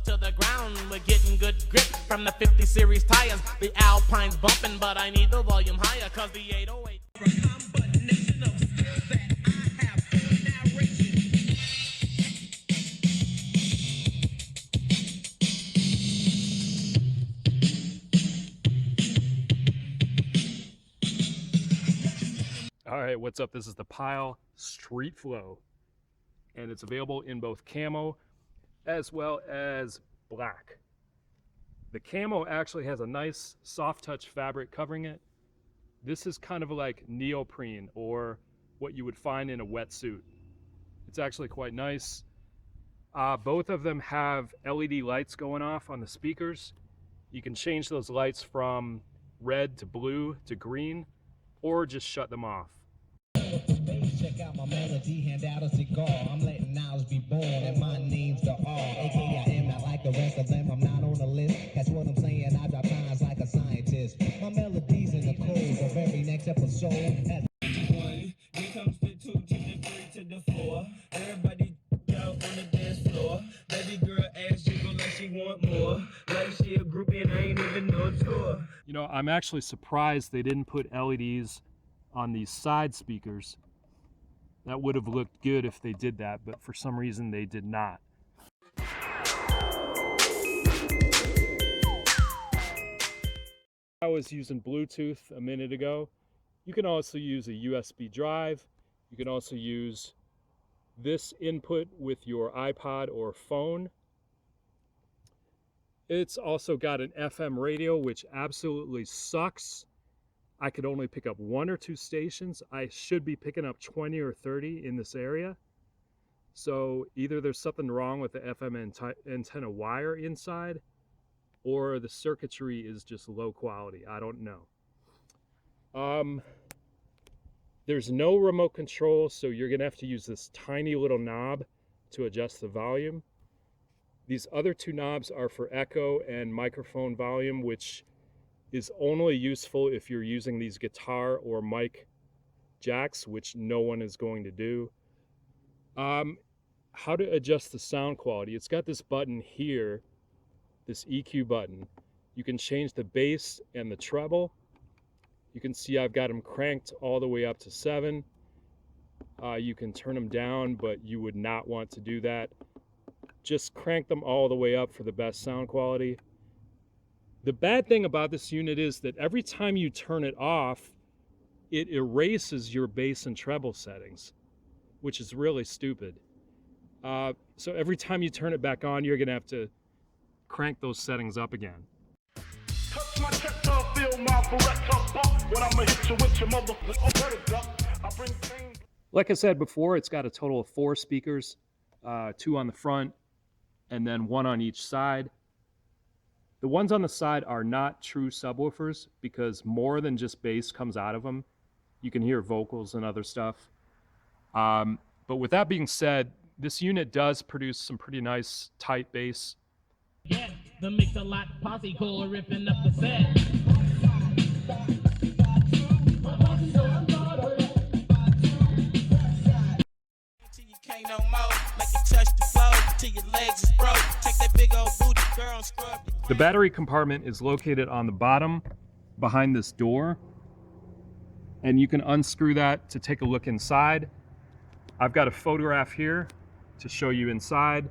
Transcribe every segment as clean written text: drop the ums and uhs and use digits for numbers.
foot to the ground. We're getting good grip from the 50 series tires. The Alpine's bumping, but I need the volume higher, cause the 808. Combination of skills that I have for narration. All right, what's up? This is the Pyle Street Flow, and it's available in both camo as well as black. The camo actually has a nice soft touch fabric covering it. This is kind of like neoprene, or what you would find in a wetsuit. It's actually quite nice. Both of them have LED lights going off on the speakers. You can change those lights from red to blue to green, or just shut them off. Check out my melody, hand out a cigar. I'm letting Niles be born, and my name's the R. AKA I am not like the rest of them, I'm not on the list. That's what I'm saying, I drop lines like a scientist. My melodies in the codes of every next episode. As one, here comes the 2 to the 3 to the 4. Everybody out on the dance floor. Baby girl ass jiggle like she want more. Like she a groupie and I ain't even know a score. You know, I'm actually surprised they didn't put LEDs on these side speakers. That would have looked good if they did that, but for some reason they did not. I was using Bluetooth a minute ago. You can also use a USB drive. You can also use this input with your iPod or phone. It's also got an FM radio, which absolutely sucks. I could only pick up 1 or 2 stations. I should be picking up 20 or 30 in this area. So either there's something wrong with the FM antenna wire inside, or the circuitry is just low quality. I don't know. There's no remote control, so you're gonna have to use this tiny little knob to adjust the volume. These other 2 knobs are for echo and microphone volume, which is only useful if you're using these guitar or mic jacks, which no one is going to do. How to adjust the sound quality. It's got this button here, this EQ button. You can change the bass and the treble. You can see I've got them cranked all the way up to 7. You can turn them down, but you would not want to do that. Just crank them all the way up for the best sound quality. The bad thing about this unit is that every time you turn it off, it erases your bass and treble settings, which is really stupid. So every time you turn it back on, you're gonna have to crank those settings up again. Like I said before, it's got a total of 4 speakers, 2 on the front, and then 1 on each side. The ones on the side are not true subwoofers because more than just bass comes out of them. You can hear vocals and other stuff. But with that being said, this unit does produce some pretty nice tight bass. Yeah, the mix-a-lot posse cooler ripping up the set. You can't no more, make it touch the floor till your legs is broke. Take that big old booty, girl, scrub. The battery compartment is located on the bottom behind this door, and you can unscrew that to take a look inside. I've got a photograph here to show you inside.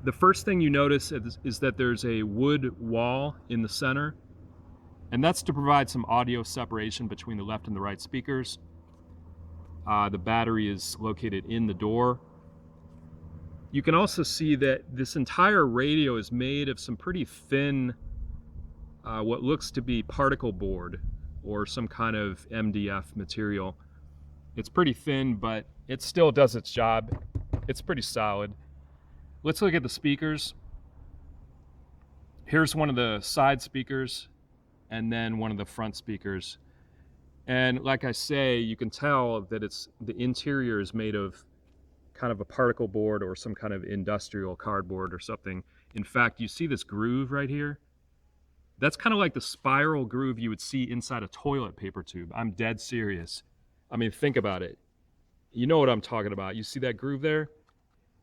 The first thing you notice is that there's a wood wall in the center, and that's to provide some audio separation between the left and the right speakers. The battery is located in the door. You can also see that this entire radio is made of some pretty thin, what looks to be particle board or some kind of MDF material. It's pretty thin, but it still does its job. It's pretty solid. Let's look at the speakers. Here's one of the side speakers and then one of the front speakers. And like I say, you can tell that the interior is made of kind of a particle board or some kind of industrial cardboard or something. In fact, you see this groove right here? That's kind of like the spiral groove you would see inside a toilet paper tube. I'm dead serious. I mean, think about it. You know what I'm talking about. You see that groove there?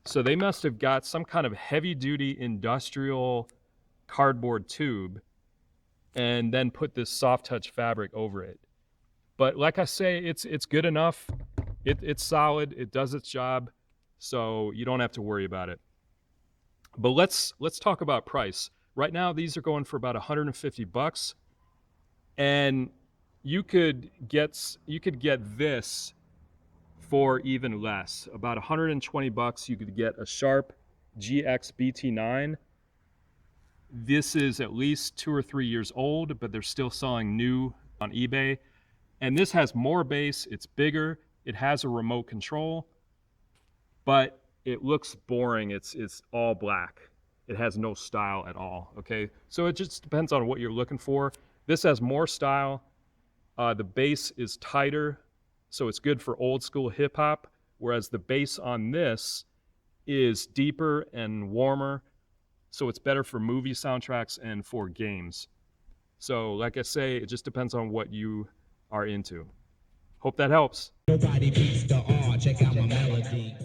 So they must have got some kind of heavy duty industrial cardboard tube and then put this soft touch fabric over it. But like I say, it's good enough. It's solid. It does its job. So you don't have to worry about it. But let's talk about price. Right now, these are going for about 150 bucks. And you could get this for even less. About 120 bucks, you could get a Sharp GX BT9. This is at least 2 or 3 years old, but they're still selling new on eBay. And this has more bass, it's bigger, it has a remote control, but it looks boring. It's all black. It has no style at all, okay? So it just depends on what you're looking for. This has more style. The bass is tighter, so it's good for old school hip hop, whereas the bass on this is deeper and warmer, so it's better for movie soundtracks and for games. So like I say, it just depends on what you are into. Hope that helps. Nobody beats the R. Check out my melody.